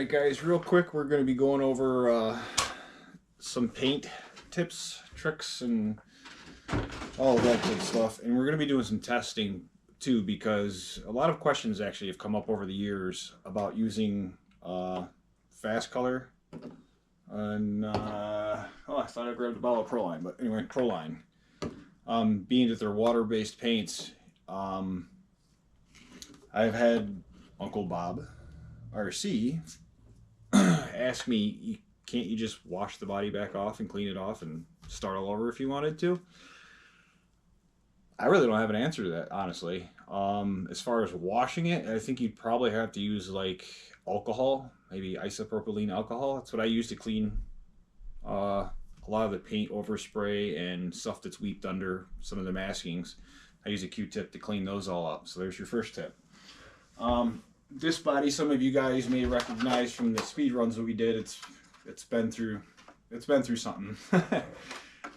Alright guys, real quick we're going to be going over some paint tips, tricks, and all of that good stuff. And we're going to be doing some testing too, because a lot of questions actually have come up over the years about using Faskolor. And oh, I thought I grabbed a bottle of Proline, but anyway, Proline. Being that they're water-based paints, I've had Uncle Bob, RC, ask me, can't you just wash the body back off and clean it off and start all over if you wanted to? I really don't have an answer to that, honestly. As far as washing it, I think you'd probably have to use like alcohol, maybe isopropylene alcohol. That's what I use to clean a lot of the paint overspray and stuff that's weeped under some of the maskings. I use a Q-tip to clean those all up. So there's your first tip. This body, some of you guys may recognize from the speed runs that we did. It's been through something.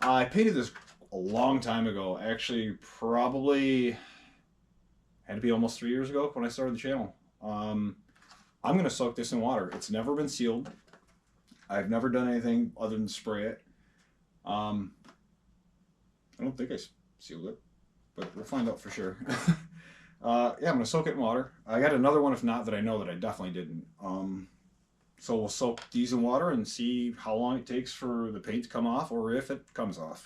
I painted this a long time ago. Actually, probably had to be almost 3 years ago when I started the channel. I'm gonna soak this in water. It's never been sealed. I've never done anything other than spray it. I don't think I sealed it, but we'll find out for sure. Yeah, I'm going to soak it in water. I got another one if not that I know that I definitely didn't. So we'll soak these in water and see how long it takes for the paint to come off, or if it comes off.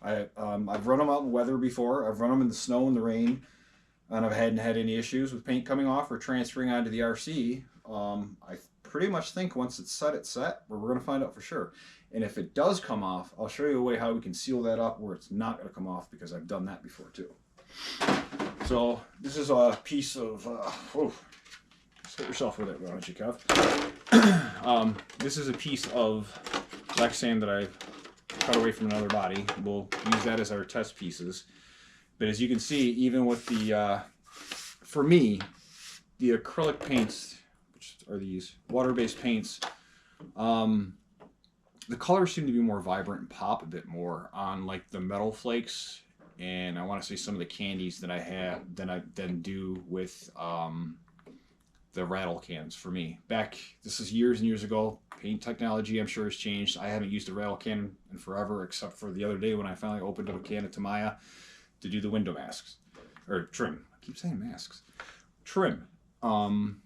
I've run them out in weather before. I've run them in the snow and the rain, and I hadn't had any issues with paint coming off or transferring onto the RC. I pretty much think once it's set, but we're going to find out for sure. And if it does come off, I'll show you a way how we can seal that up where it's not going to come off, because I've done that before too. So this is a piece of, just hit yourself with it, why don't you, Kev? This is a piece of black sand that I cut away from another body. We'll use that as our test pieces. But as you can see, even with the, for me, the acrylic paints, which are these water-based paints, the colors seem to be more vibrant and pop a bit more on like the metal flakes. And I want to say some of the candies that I have than do with the rattle cans for me. This is years and years ago. Paint technology, I'm sure, has changed. I haven't used a rattle can in forever, except for the other day when I finally opened up a can of Tamaya to do the window masks. Or trim. I keep saying masks. Trim. I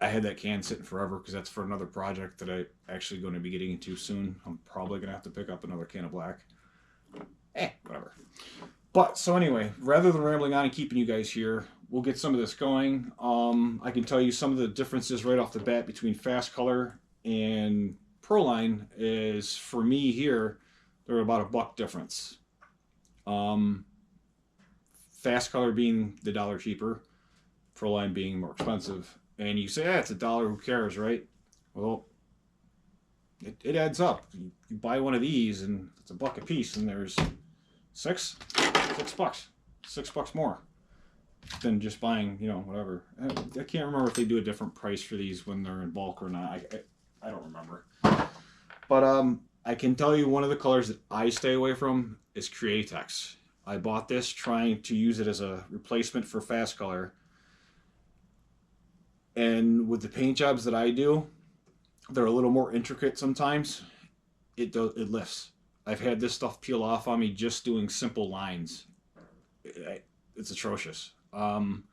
had that can sitting forever because that's for another project that I'm actually going to be getting into soon. I'm probably going to have to pick up another can of black. Whatever. But so anyway, rather than rambling on and keeping you guys here, we'll get some of this going. I can tell you some of the differences right off the bat between Faskolor and Proline is, for me here, they're about $1 difference. Faskolor being the $1 cheaper, Proline being more expensive. And you say, it's $1, who cares, right? Well, it adds up. You buy one of these and it's $1 a piece, and there's $6 more than just buying, whatever. I can't remember if they do a different price for these when they're in bulk or not. I don't remember. But I can tell you one of the colors that I stay away from is Createx. I bought this trying to use it as a replacement for Faskolor. And with the paint jobs that I do, they're a little more intricate sometimes. It lifts. I've had this stuff peel off on me just doing simple lines. It's atrocious. And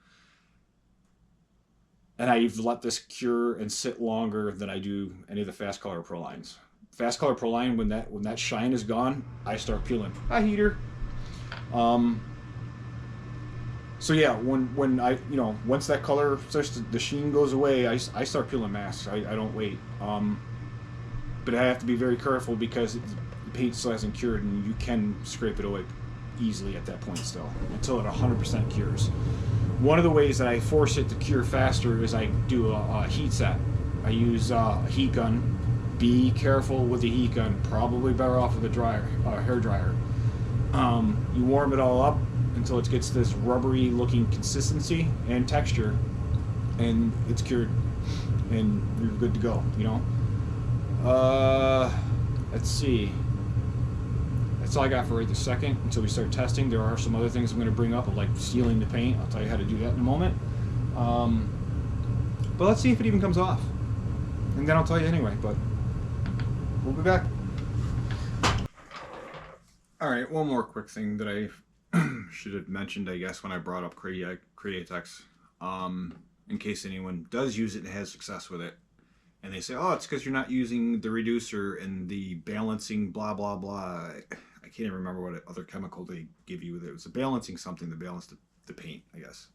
I've let this cure and sit longer than I do any of the Faskolor Prolines. Faskolor Proline, when that shine is gone, I start peeling. Hi, heater. So yeah, when I, once that color starts the sheen goes away, I start peeling masks. I don't wait. But I have to be very careful because the paint still hasn't cured, and you can scrape it away easily at that point still, until it 100% cures. One of the ways that I force it to cure faster is I do a heat set. I use a heat gun. Be careful with the heat gun. Probably better off with a hair dryer. You warm it all up until it gets this rubbery looking consistency and texture, and it's cured and you're good to go, let's see, that's all I got for right this second until we start testing. There are some other things I'm going to bring up, like sealing the paint. I'll tell you how to do that in a moment. But let's see if it even comes off. And then I'll tell you anyway, but we'll be back. All right, one more quick thing that I should have mentioned, I guess, when I brought up Createx. In case anyone does use it and has success with it, and they say, oh, it's because you're not using the reducer and the balancing blah blah blah. I can't even remember what other chemical they give you with it. It was a balancing something to balance the paint, I guess.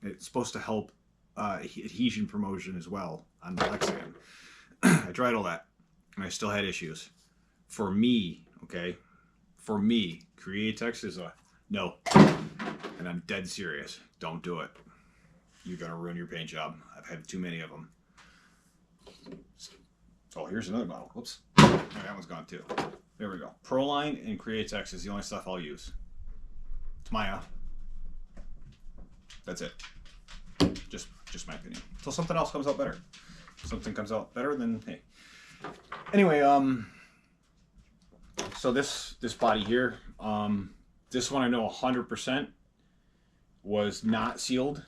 It's supposed to help adhesion promotion as well on black sand. I tried all that and I still had issues. For me, okay, for me, Createx is a no, and I'm dead serious. Don't do it. You're gonna ruin your paint job. I've had too many of them. Oh, here's another bottle. Whoops. Oh, that one's gone too. There we go. Proline and Createx is the only stuff I'll use. It's Maya. That's it. Just my opinion. Until something else comes out better. If something comes out better, then hey. Anyway, so this body here, this one I know 100% was not sealed.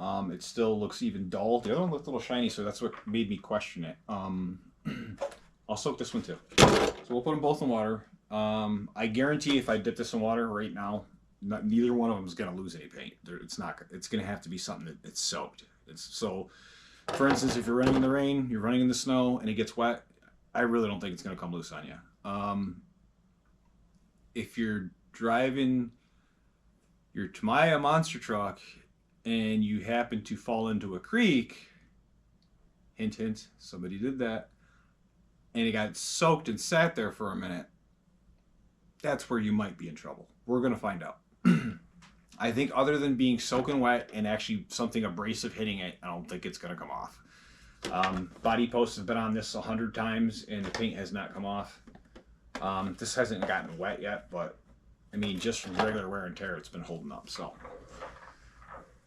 It still looks even dull. The other one looked a little shiny, so that's what made me question it. I'll soak this one too. So we'll put them both in water. I guarantee if I dip this in water right now, neither one of them is going to lose any paint. It's not. It's going to have to be something that's soaked. So, for instance, if you're running in the rain, you're running in the snow, and it gets wet, I really don't think it's going to come loose on you. If you're driving your Tamiya monster truck and you happen to fall into a creek, hint, hint, somebody did that, and it got soaked and sat there for a minute, that's where you might be in trouble. We're going to find out. I think other than being soaking wet and actually something abrasive hitting it, I don't think it's going to come off. Body posts have been on this 100 times and the paint has not come off. This hasn't gotten wet yet, but I mean, just from regular wear and tear, it's been holding up. So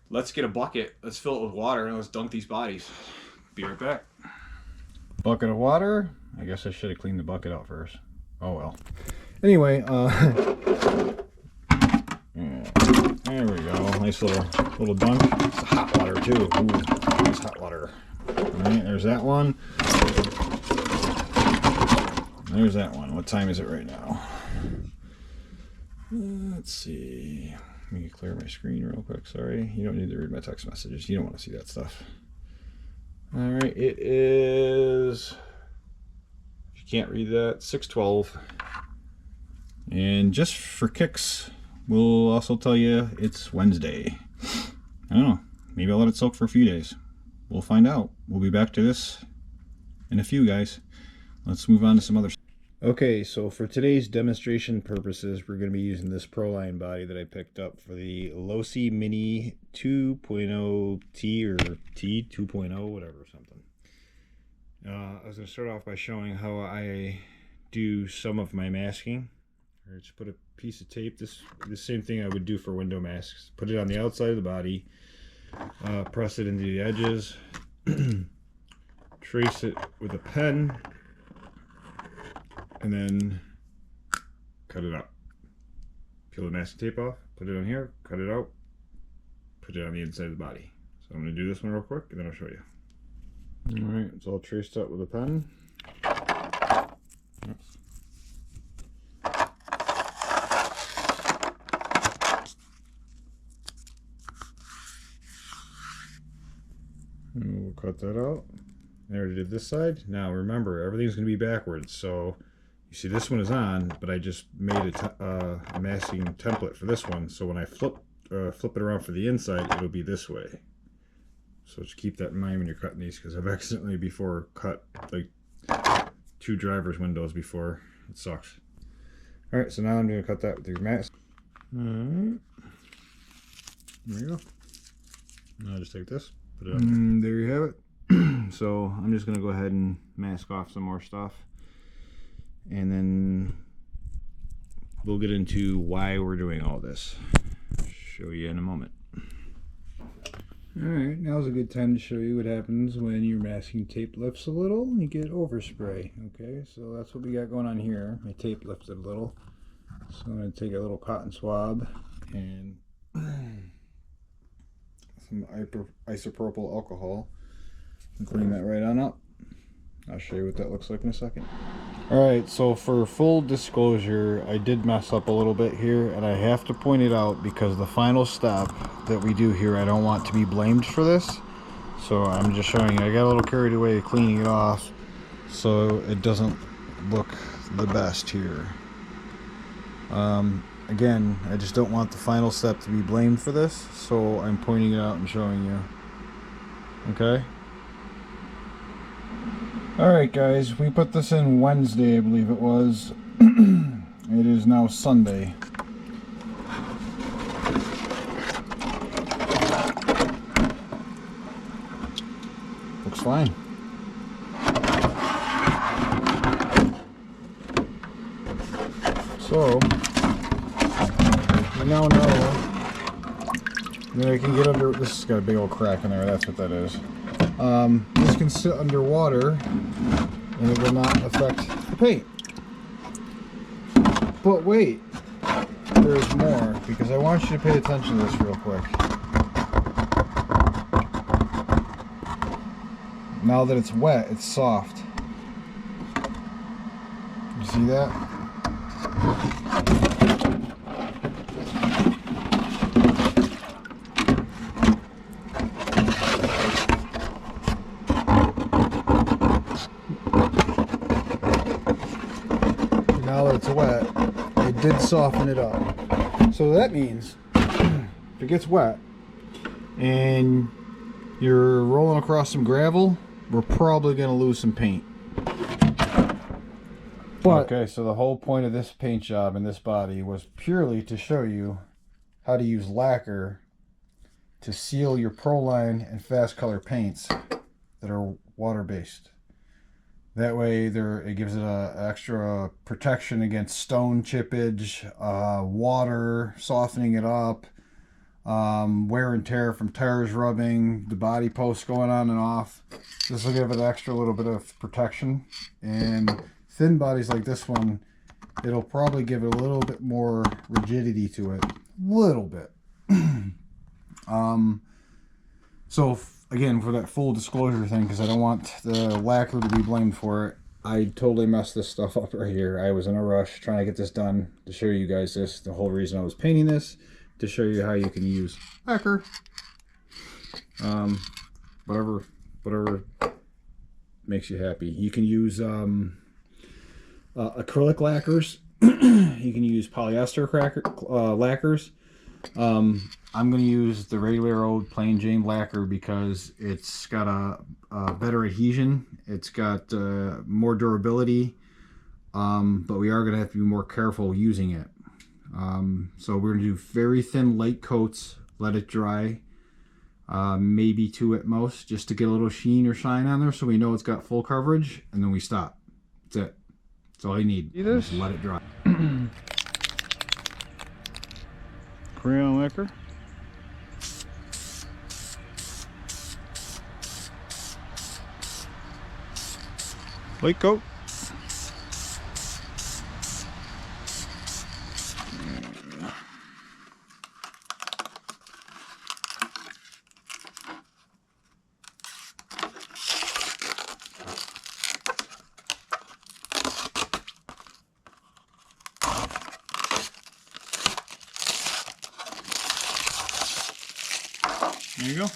let's get a bucket, let's fill it with water, and let's dunk these bodies. Be right back. Bucket of water. I guess I should have cleaned the bucket out first. Oh well. Anyway, there we go. Nice little dunk. It's hot water too. Ooh, nice hot water. All right, there's that one. There's that one. What time is it right now? Let's see. Let me clear my screen real quick. Sorry. You don't need to read my text messages. You don't want to see that stuff. All right. It is, if you can't read that, 6:12. And just for kicks, we'll also tell you it's Wednesday. I don't know. Maybe I'll let it soak for a few days. We'll find out. We'll be back to this in a few, guys. Let's move on to some other stuff. Okay, so for today's demonstration purposes, we're going to be using this Proline body that I picked up for the Losi Mini 2.0 T or T 2.0, whatever, something. I was going to start off by showing how I do some of my masking. Or just put a piece of tape, the same thing I would do for window masks. Put it on the outside of the body, press it into the edges, trace it with a pen, and then cut it out. Peel the masking tape off, put it on here, cut it out, put it on the inside of the body. So I'm going to do this one real quick and then I'll show you. Alright, it's all traced out with a pen. And we'll cut that out. I already did this side. Now remember, everything's going to be backwards. So you see this one is on, but I just made a masking template for this one. So when I flip it around for the inside, it'll be this way. So just keep that in mind when you're cutting these, because I've accidentally before cut like 2 driver's windows before. It sucks. Alright, so now I'm going to cut that with the mask. Alright. There you go. Now I'll just take this. Put it on. There you have it. So I'm just going to go ahead and mask off some more stuff. And then we'll get into why we're doing all this. Show you in a moment. Alright, now's a good time to show you what happens when your masking tape lifts a little and you get overspray. Okay, so that's what we got going on here. My tape lifted a little. So I'm going to take a little cotton swab and some isopropyl alcohol and clean that right on up. I'll show you what that looks like in a second. Alright, so for full disclosure, I did mess up a little bit here, and I have to point it out because the final step that we do here, I don't want to be blamed for this. So I'm just showing you, I got a little carried away cleaning it off, so it doesn't look the best here. Again, I just don't want the final step to be blamed for this, so I'm pointing it out and showing you. Okay? Alright guys, we put this in Wednesday, I believe it was. It is now Sunday. Looks fine. So, we now know that I can get under, this has got a big old crack in there, that's what that is. This can sit underwater and it will not affect the paint. But wait, there's more, because I want you to pay attention to this real quick. Now that it's wet, it's soft. You see that? Now that it's wet, it did soften it up. So that means if it gets wet and you're rolling across some gravel, we're probably going to lose some paint. But okay, so the whole point of this paint job and this body was purely to show you how to use lacquer to seal your Proline and Faskolor paints that are water-based. That way it gives it a extra protection against stone chippage, water, softening it up, wear and tear from tires rubbing, the body posts going on and off. This will give it an extra little bit of protection. And thin bodies like this one, it'll probably give it a little bit more rigidity to it. Little bit. So again, for that full disclosure thing, because I don't want the lacquer to be blamed for it, I totally messed this stuff up right here. I was in a rush trying to get this done to show you guys this. The whole reason I was painting this, to show you how you can use lacquer. Whatever makes you happy. You can use acrylic lacquers. You can use polyester lacquers. I'm going to use the regular old plain Jane lacquer because it's got a better adhesion. It's got more durability, but we are going to have to be more careful using it. So we're going to do very thin light coats, let it dry, maybe 2 at most, just to get a little sheen or shine on there so we know it's got full coverage, and then we stop. That's it. That's all you need. See this? Just let it dry. Crayon lacquer. Light coat. There you go.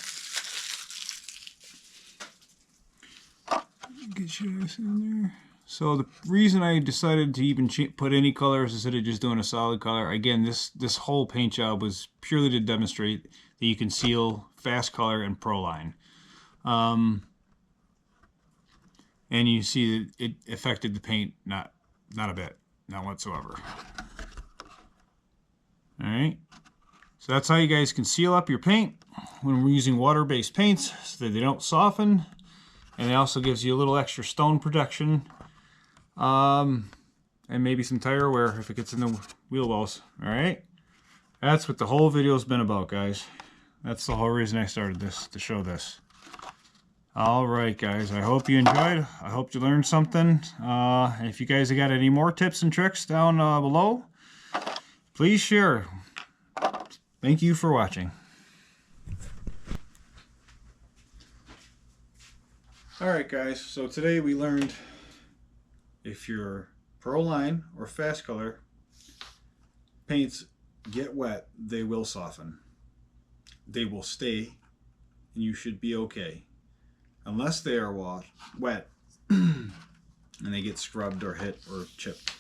Get you this in there. So the reason I decided to even put any colors instead of just doing a solid color, again, this whole paint job was purely to demonstrate that you can seal Faskolor and Proline. And you see that it affected the paint not a bit, not whatsoever. All right. So that's how you guys can seal up your paint when we're using water-based paints so that they don't soften. And it also gives you a little extra stone protection. And maybe some tire wear if it gets in the wheel wells. Alright? That's what the whole video's been about, guys. That's the whole reason I started this, to show this. Alright, guys. I hope you enjoyed. I hope you learned something. If you guys have got any more tips and tricks down below, please share. Thank you for watching. Alright guys, so today we learned if your Proline or Faskolor paints get wet, they will soften. They will stay, and you should be okay. Unless they are wet and they get scrubbed or hit or chipped.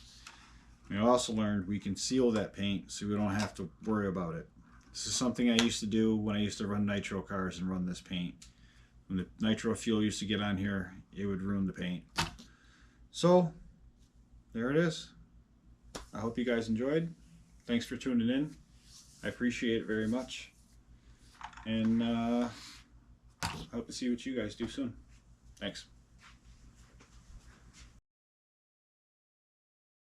We also learned we can seal that paint so we don't have to worry about it. This is something I used to do when I used to run nitro cars and run this paint. When the nitro fuel used to get on here, it would ruin the paint. So, there it is. I hope you guys enjoyed. Thanks for tuning in. I appreciate it very much. And I hope to see what you guys do soon. Thanks.